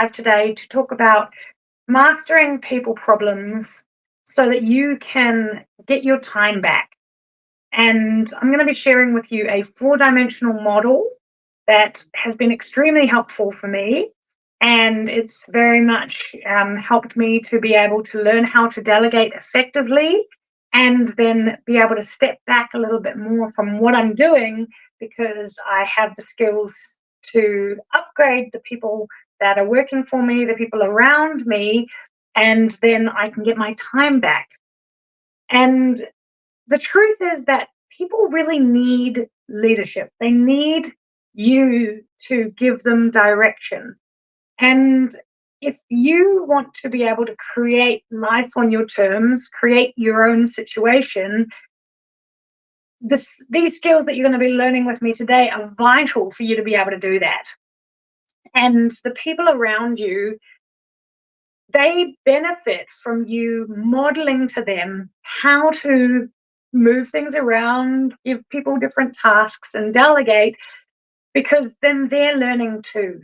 today to talk about mastering people problems so that you can get your time back. And I'm going to be sharing with you a four-dimensional model that has been extremely helpful for me. And it's very much helped me to be able to learn how to delegate effectively and then be able to step back a little bit more from what I'm doing because I have the skills to upgrade the people that are working for me, the people around me, and then I can get my time back. And the truth is that people really need leadership. They need you to give them direction. And if you want to be able to create life on your terms, create your own situation, these skills that you're going to be learning with me today are vital for you to be able to do that. And the people around you, they benefit from you modeling to them how to move things around, give people different tasks, and delegate, because then they're learning too.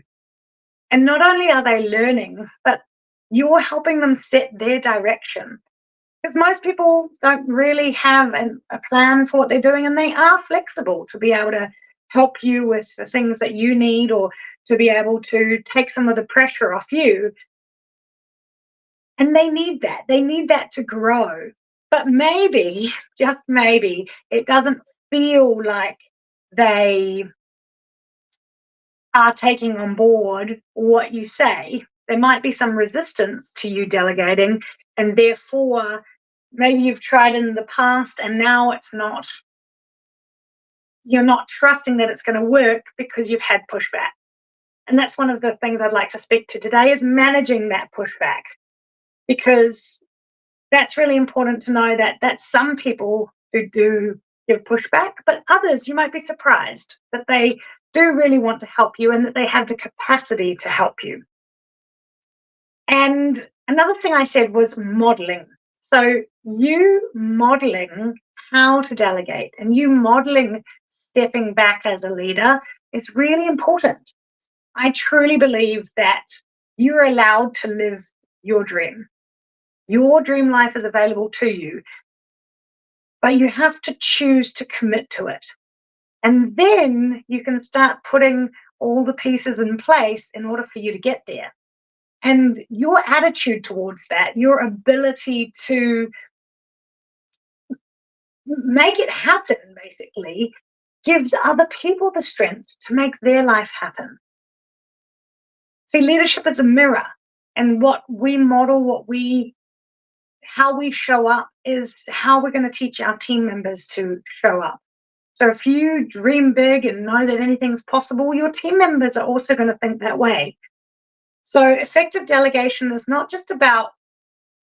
And not only are they learning, but you're helping them set their direction. Because most people don't really have a plan for what they're doing, and they are flexible to be able to help you with the things that you need or to be able to take some of the pressure off you. And they need that. They need that to grow. But maybe, just maybe, it doesn't feel like they are taking on board what you say. There might be some resistance to you delegating, and therefore, maybe you've tried in the past and now you're not trusting that it's going to work because you've had pushback. And that's one of the things I'd like to speak to today is managing that pushback, because that's really important to know that some people who do give pushback, but others you might be surprised that they do really want to help you and that they have the capacity to help you. And another thing I said was modeling. So you modeling how to delegate and you modeling stepping back as a leader is really important. I truly believe that you're allowed to live your dream. Your dream life is available to you, but you have to choose to commit to it. And then you can start putting all the pieces in place in order for you to get there. And your attitude towards that, your ability to make it happen, basically, gives other people the strength to make their life happen. See, leadership is a mirror, and what we model, how we show up is how we're going to teach our team members to show up. So if you dream big and know that anything's possible, your team members are also going to think that way. So effective delegation is not just about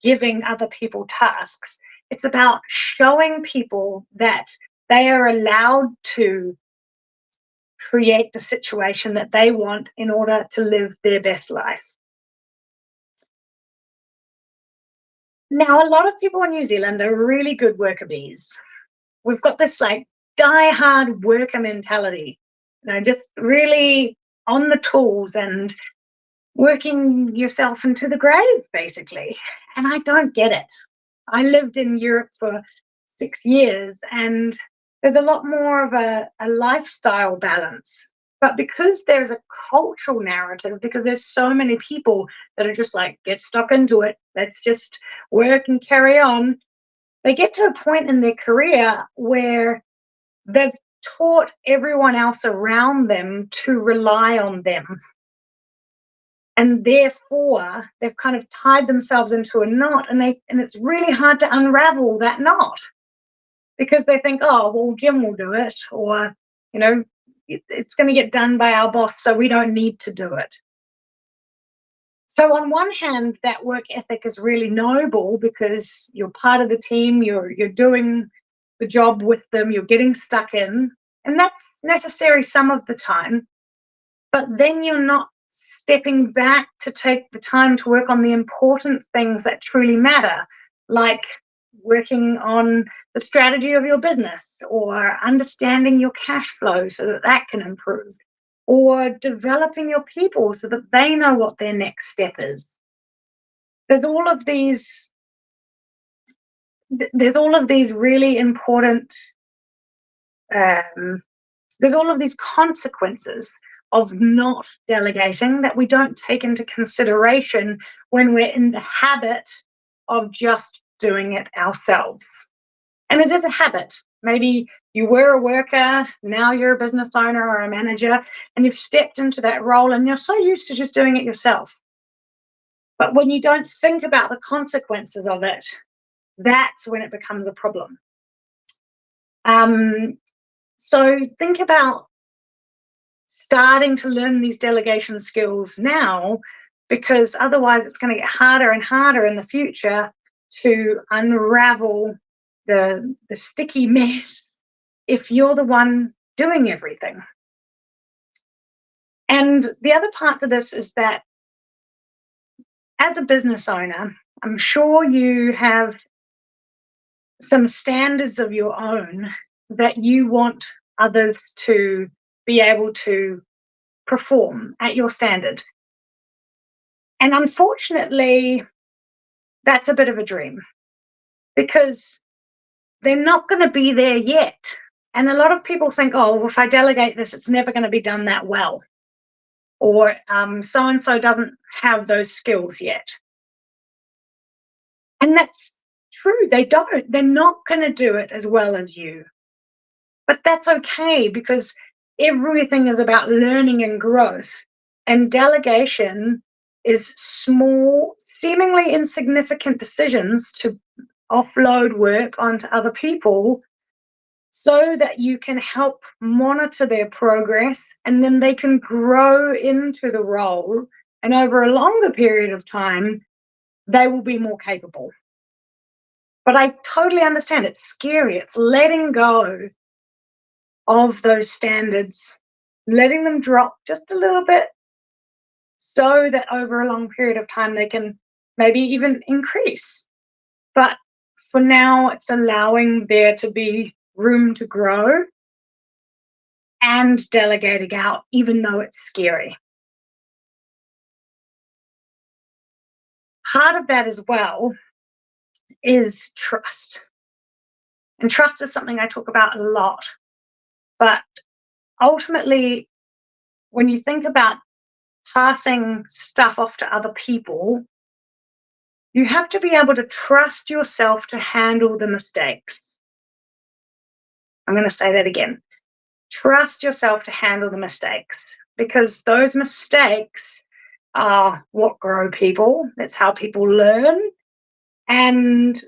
giving other people tasks. It's about showing people that they are allowed to create the situation that they want in order to live their best life. Now, a lot of people in New Zealand are really good worker bees. We've got this like die-hard worker mentality, just really on the tools and working yourself into the grave, basically. And I don't get it. I lived in Europe for 6 years, and there's a lot more of a lifestyle balance. But because there's a cultural narrative, because there's so many people that are just like, get stuck into it, let's just work and carry on, they get to a point in their career where they've taught everyone else around them to rely on them. And therefore, they've kind of tied themselves into a knot, and it's really hard to unravel that knot because they think, oh, well, Jim will do it, or, it's going to get done by our boss, so we don't need to do it. So on one hand, that work ethic is really noble because you're part of the team, you're doing the job with them, you're getting stuck in, and that's necessary some of the time. But then you're not stepping back to take the time to work on the important things that truly matter, like working on the strategy of your business or understanding your cash flow so that can improve. or developing your people so that they know what their next step is. There's all of these there's all of these really important um, there's all of these consequences of not delegating that we don't take into consideration when we're in the habit of just doing it ourselves. And it is a habit. Maybe you were a worker, now you're a business owner or a manager, and you've stepped into that role and you're so used to just doing it yourself. But when you don't think about the consequences of it, that's when it becomes a problem. So think about starting to learn these delegation skills now, because otherwise it's going to get harder and harder in the future to unravel the sticky mess if you're the one doing everything. And the other part to this is that as a business owner, I'm sure you have some standards of your own that you want others to be able to perform at your standard. And unfortunately, that's a bit of a dream because they're not going to be there yet. And a lot of people think, oh, well, if I delegate this, it's never going to be done that well. Or so-and-so doesn't have those skills yet. And that's true. They don't. They're not going to do it as well as you. But that's okay because everything is about learning and growth. And delegation is small, seemingly insignificant decisions to offload work onto other people so that you can help monitor their progress and then they can grow into the role. And over a longer period of time, they will be more capable. But I totally understand it's scary. It's letting go of those standards, letting them drop just a little bit so that over a long period of time they can maybe even increase. But for now, it's allowing there to be room to grow and delegating out, even though it's scary. Part of that as well is trust. And trust is something I talk about a lot. But ultimately, when you think about passing stuff off to other people, you have to be able to trust yourself to handle the mistakes. I'm going to say that again. Trust yourself to handle the mistakes because those mistakes are what grow people. That's how people learn. And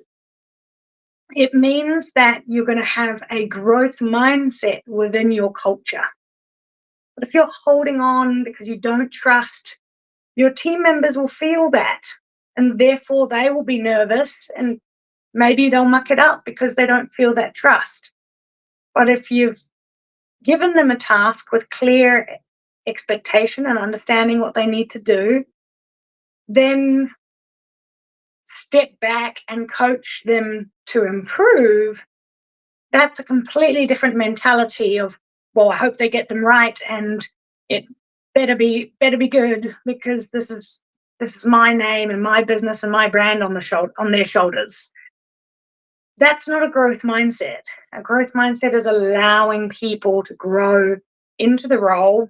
it means that you're going to have a growth mindset within your culture. But if you're holding on because you don't trust, your team members will feel that. And therefore, they will be nervous and maybe they'll muck it up because they don't feel that trust. But if you've given them a task with clear expectation and understanding what they need to do, then step back and coach them to improve. That's a completely different mentality of, well, I hope they get them right and it better be good because this is my name and my business and my brand on their shoulders. That's not a growth mindset. A growth mindset is allowing people to grow into the role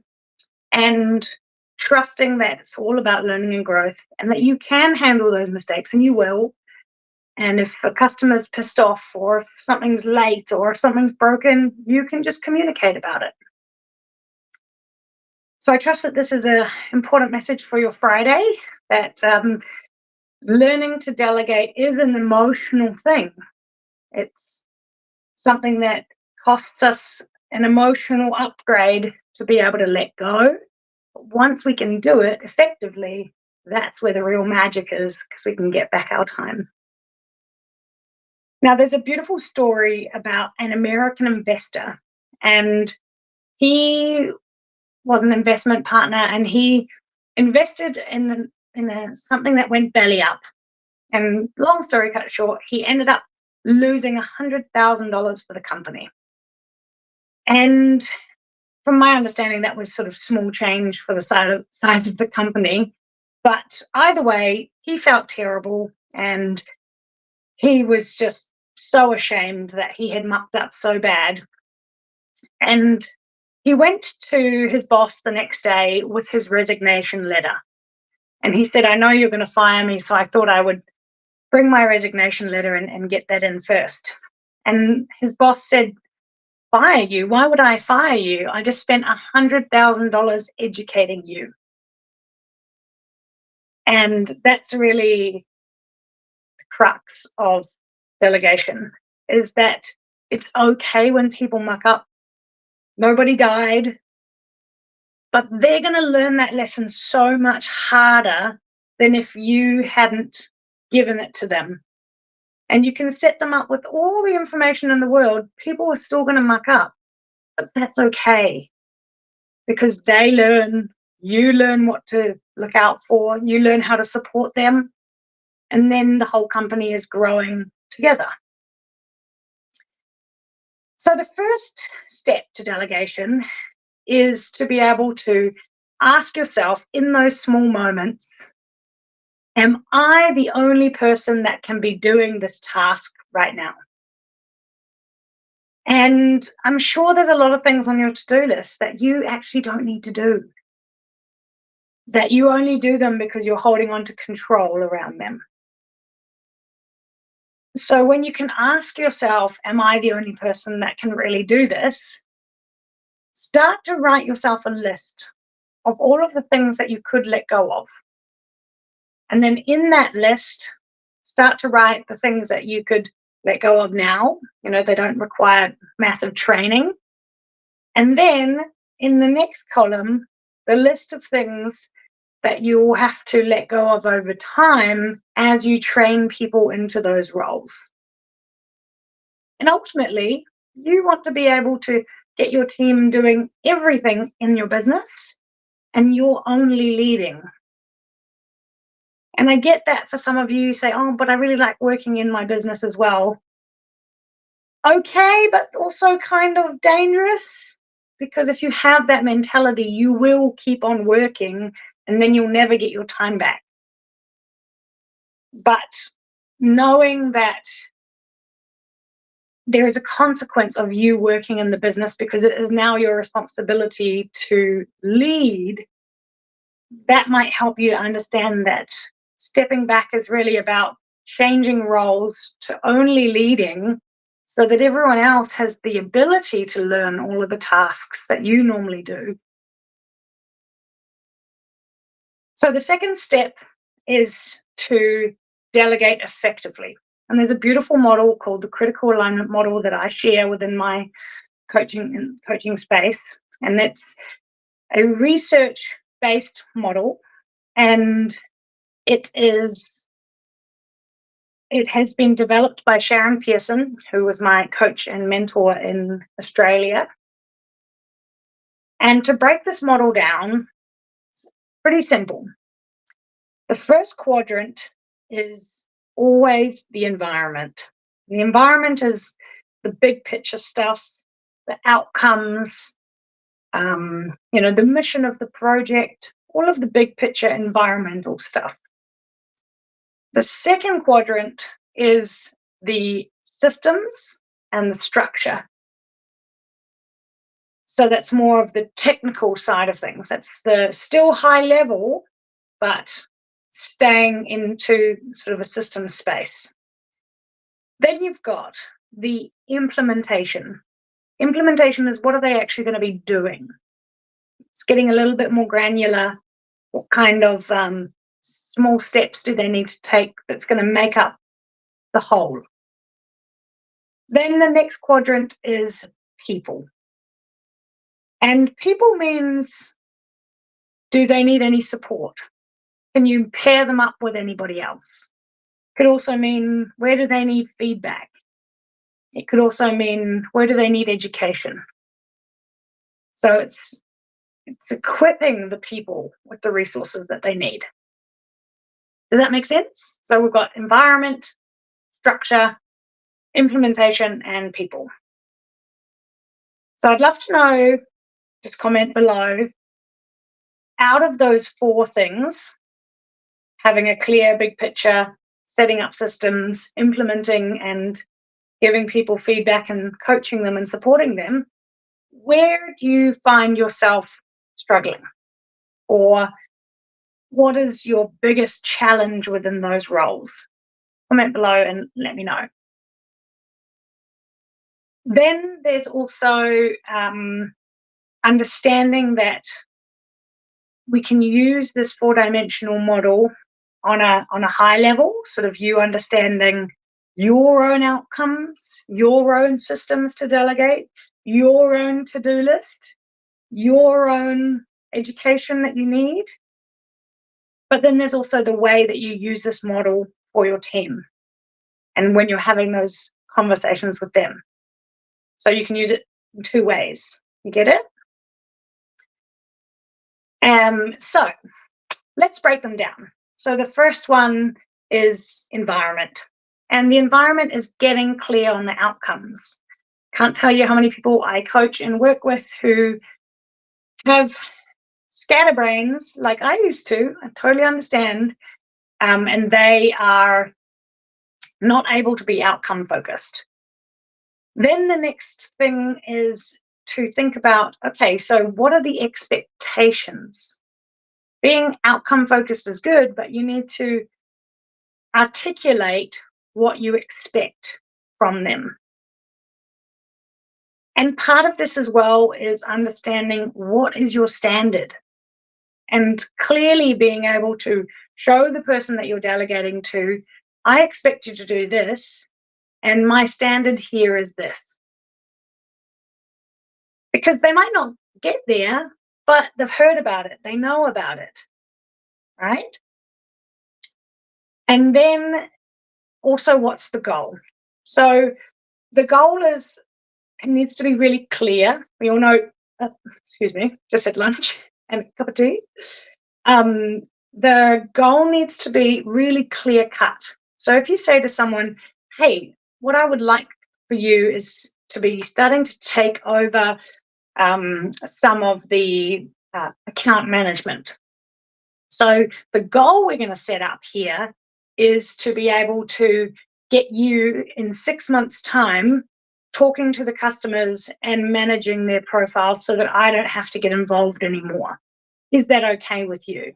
and trusting that it's all about learning and growth and that you can handle those mistakes and you will. And if a customer's pissed off or if something's late or if something's broken, you can just communicate about it. So I trust that this is an important message for your Friday, that learning to delegate is an emotional thing. It's something that costs us an emotional upgrade to be able to let go. But once we can do it effectively, that's where the real magic is because we can get back our time. Now, there's a beautiful story about an American investor, and he was an investment partner, and he invested in something that went belly up. And long story cut short, he ended up losing $100,000 for the company. And from my understanding, that was sort of small change for the size of the company. But either way, he felt terrible, and he was just so ashamed that he had mucked up so bad. And he went to his boss the next day with his resignation letter. And he said, I know you're going to fire me, so I thought I would bring my resignation letter and get that in first. And his boss said, fire you? Why would I fire you? I just spent $100,000 educating you. And that's really the crux of delegation, is that it's okay when people muck up. Nobody died, but they're going to learn that lesson so much harder than if you hadn't given it to them. And you can set them up with all the information in the world. People are still going to muck up, but that's okay, because they learn, you learn what to look out for, you learn how to support them, and then the whole company is growing together. So the first step to delegation is to be able to ask yourself in those small moments, am I the only person that can be doing this task right now? And I'm sure there's a lot of things on your to-do list that you actually don't need to do, that you only do them because you're holding on to control around them. So when you can ask yourself, am I the only person that can really do this? Start to write yourself a list of all of the things that you could let go of. And then in that list, start to write the things that you could let go of now. You know, they don't require massive training. And then in the next column, the list of things that you will have to let go of over time as you train people into those roles. And ultimately, you want to be able to get your team doing everything in your business, and you're only leading. And I get that for some of you say, oh, but I really like working in my business as well. Okay, but also kind of dangerous, because if you have that mentality, you will keep on working and then you'll never get your time back. But knowing that there is a consequence of you working in the business because it is now your responsibility to lead, that might help you to understand that stepping back is really about changing roles to only leading, so that everyone else has the ability to learn all of the tasks that you normally do. So the second step is to delegate effectively. And there's a beautiful model called the critical alignment model that I share within my coaching space. And it's a research-based model, and it has been developed by Sharon Pearson, who was my coach and mentor in Australia. And to break this model down, it's pretty simple. The first quadrant is always the environment. The environment is the big picture stuff, the outcomes, the mission of the project, all of the big picture environmental stuff. The second quadrant is the systems and the structure. So that's more of the technical side of things. That's the still high level, but staying into sort of a system space. Then you've got the implementation. Implementation is, what are they actually going to be doing? It's getting a little bit more granular. What kind of small steps do they need to take that's going to make up the whole? Then the next quadrant is people. And people means, do they need any support? Can you pair them up with anybody else? Could also mean, where do they need feedback? It could also mean, where do they need education? So it's equipping the people with the resources that they need. Does that make sense? So we've got environment, structure, implementation, and people. So I'd love to know, just comment below. Out of those 4 things, having a clear big picture, setting up systems, implementing and giving people feedback and coaching them and supporting them, where do you find yourself struggling? Or what is your biggest challenge within those roles? Comment below and let me know. Then there's also understanding that we can use this 4-dimensional model on a high level, sort of you understanding your own outcomes, your own systems to delegate, your own to-do list, your own education that you need. But then there's also the way that you use this model for your team and when you're having those conversations with them. So you can use it in 2 ways. You get it? So let's break them down. So the first one is environment. And the environment is getting clear on the outcomes. Can't tell you how many people I coach and work with who have scatterbrains like I used to. I totally understand. And they are not able to be outcome focused. Then the next thing is to think about, okay, so what are the expectations? Being outcome focused is good, but you need to articulate what you expect from them. And part of this as well is understanding what is your standard and clearly being able to show the person that you're delegating to, I expect you to do this, and my standard here is this. Because they might not get there, but they've heard about it, they know about it, right? And then also, what's the goal? So the goal needs to be really clear. We all know, excuse me, just had lunch and a cup of tea. The goal needs to be really clear cut. So if you say to someone, hey, what I would like for you is to be starting to take over some of the account management. So the goal we're going to set up here is to be able to get you in 6 months' time talking to the customers and managing their profiles so that I don't have to get involved anymore. Is that okay with you?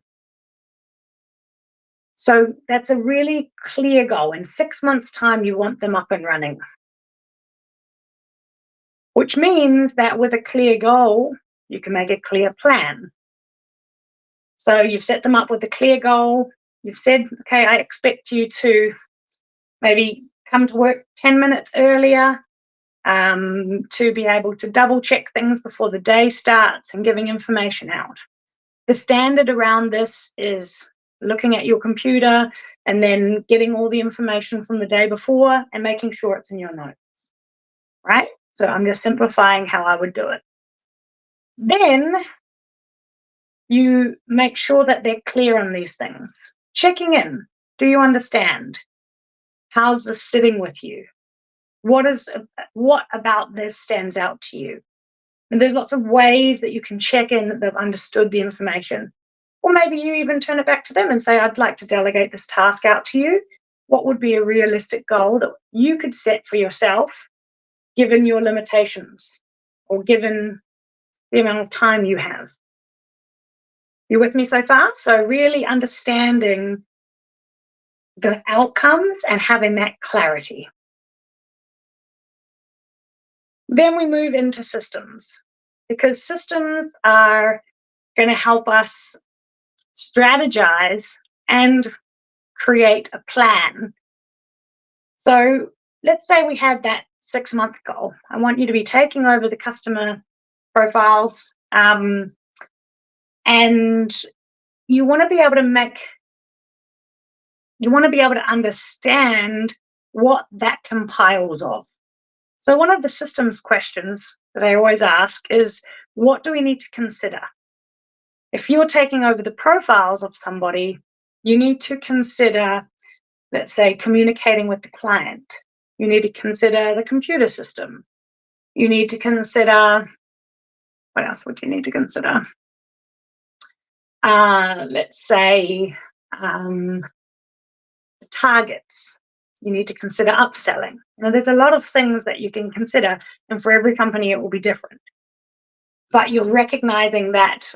So that's a really clear goal. In 6 months' time, you want them up and running. Which means that with a clear goal, you can make a clear plan. So you've set them up with a clear goal. You've said, okay, I expect you to maybe come to work 10 minutes earlier, to be able to double check things before the day starts and giving information out. The standard around this is looking at your computer and then getting all the information from the day before and making sure it's in your notes, right? So I'm just simplifying how I would do it. Then you make sure that they're clear on these things. Checking in. Do you understand? How's this sitting with you? What about this stands out to you? And there's lots of ways that you can check in that they've understood the information. Or maybe you even turn it back to them and say, I'd like to delegate this task out to you. What would be a realistic goal that you could set for yourself, given your limitations or given the amount of time you have? You with me so far? So really understanding the outcomes and having that clarity. Then we move into systems, because systems are going to help us strategize and create a plan. So let's say we had that 6-month goal. I want you to be taking over the customer profiles, and you want to be able to understand what that compiles of. So one of the systems questions that I always ask is, what do we need to consider? If you're taking over the profiles of somebody, you need to consider, let's say, communicating with the client. You need to consider the computer system. You need to consider, What else would you need to consider? Let's say targets. You need to consider upselling. There's a lot of things that you can consider, and for every company it will be different. But you're recognizing that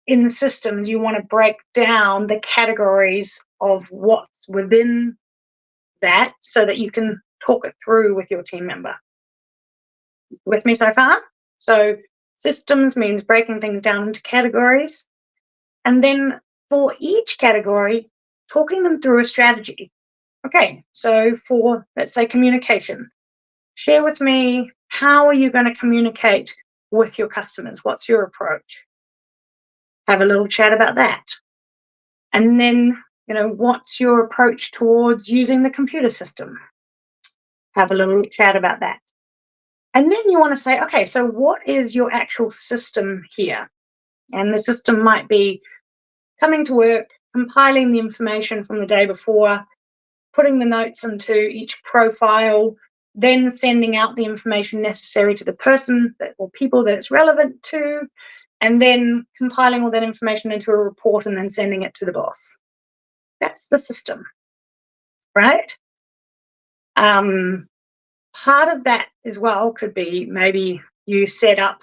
in the systems, you want to break down the categories of what's within that so that you can talk it through with your team member. With me so far? So systems means breaking things down into categories. And then for each category, talking them through a strategy. Okay, so for, let's say, communication, share with me, how are you going to communicate with your customers? What's your approach? Have a little chat about that. And then, what's your approach towards using the computer system? Have a little chat about that. And then you want to say, okay, so what is your actual system here? And the system might be coming to work, compiling the information from the day before, putting the notes into each profile, then sending out the information necessary to the person or people that it's relevant to, and then compiling all that information into a report and then sending it to the boss. That's the system, right? Part of that as well could be maybe you set up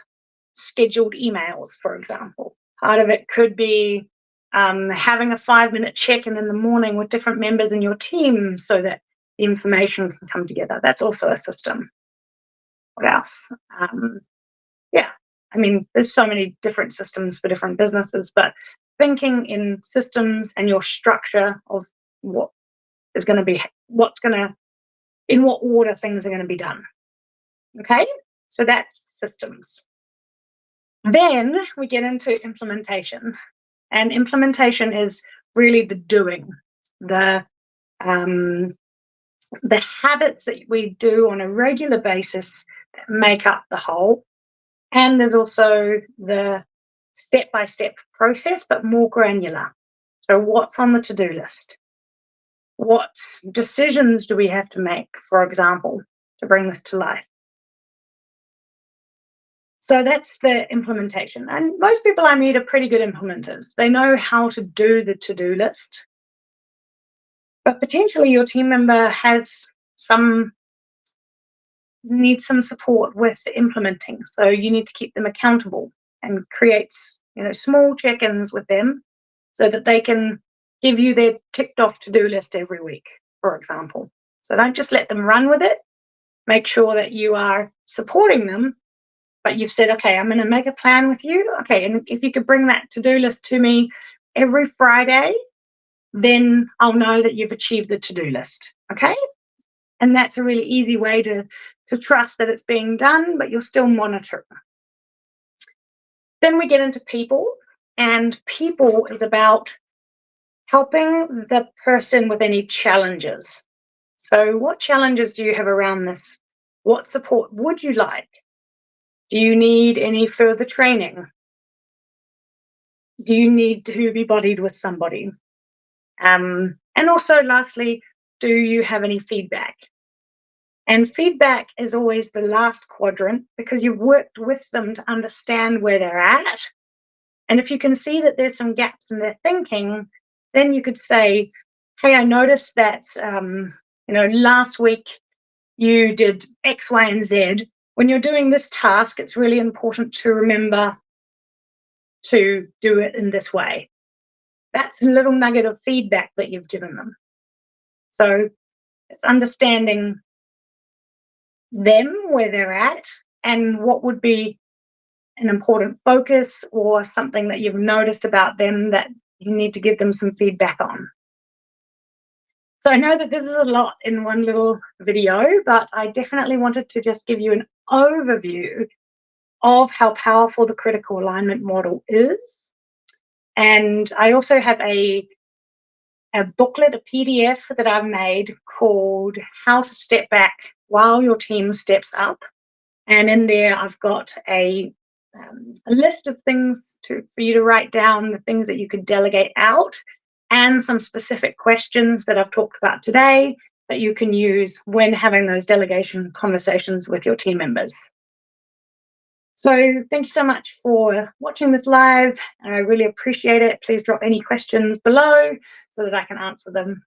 scheduled emails, for example. Part of it could be having a 5-minute check-in in the morning with different members in your team so that the information can come together. That's also a system. What else? There's so many different systems for different businesses, but thinking in systems and your structure of what is going to be, in what order things are going to be done. Okay, so that's systems. Then we get into implementation. And implementation is really the doing, the habits that we do on a regular basis that make up the whole. And there's also the step-by-step process, but more granular. So what's on the to-do list? What decisions do we have to make, for example, to bring this to life? So that's the implementation. And most people I meet are pretty good implementers. They know how to do the to-do list. But potentially your team member needs some support with implementing. So you need to keep them accountable and create, small check-ins with them so that they can give you their ticked off to-do list every week, for example. So don't just let them run with it. Make sure that you are supporting them, but you've said, okay, I'm going to make a plan with you. Okay, and if you could bring that to-do list to me every Friday, then I'll know that you've achieved the to-do list. Okay? And that's a really easy way to trust that it's being done, but you'll still monitor. Then we get into people, and people is about helping the person with any challenges. So what challenges do you have around this? What support would you like? Do you need any further training? Do you need to be buddied with somebody? And also, lastly, do you have any feedback? And feedback is always the last quadrant because you've worked with them to understand where they're at. And if you can see that there's some gaps in their thinking, then you could say, hey, I noticed that, last week you did X, Y, and Z. When you're doing this task, it's really important to remember to do it in this way. That's a little nugget of feedback that you've given them. So it's understanding them, where they're at, and what would be an important focus or something that you've noticed about them that you need to give them some feedback on. So I know that this is a lot in one little video, but I definitely wanted to just give you an overview of how powerful the critical alignment model is. And I also have a booklet, a PDF that I've made called How to Step Back While Your Team Steps Up. And in there, I've got a list of things for you to write down, the things that you could delegate out, and some specific questions that I've talked about today that you can use when having those delegation conversations with your team members. So thank you so much for watching this live, and I really appreciate it. Please drop any questions below so that I can answer them.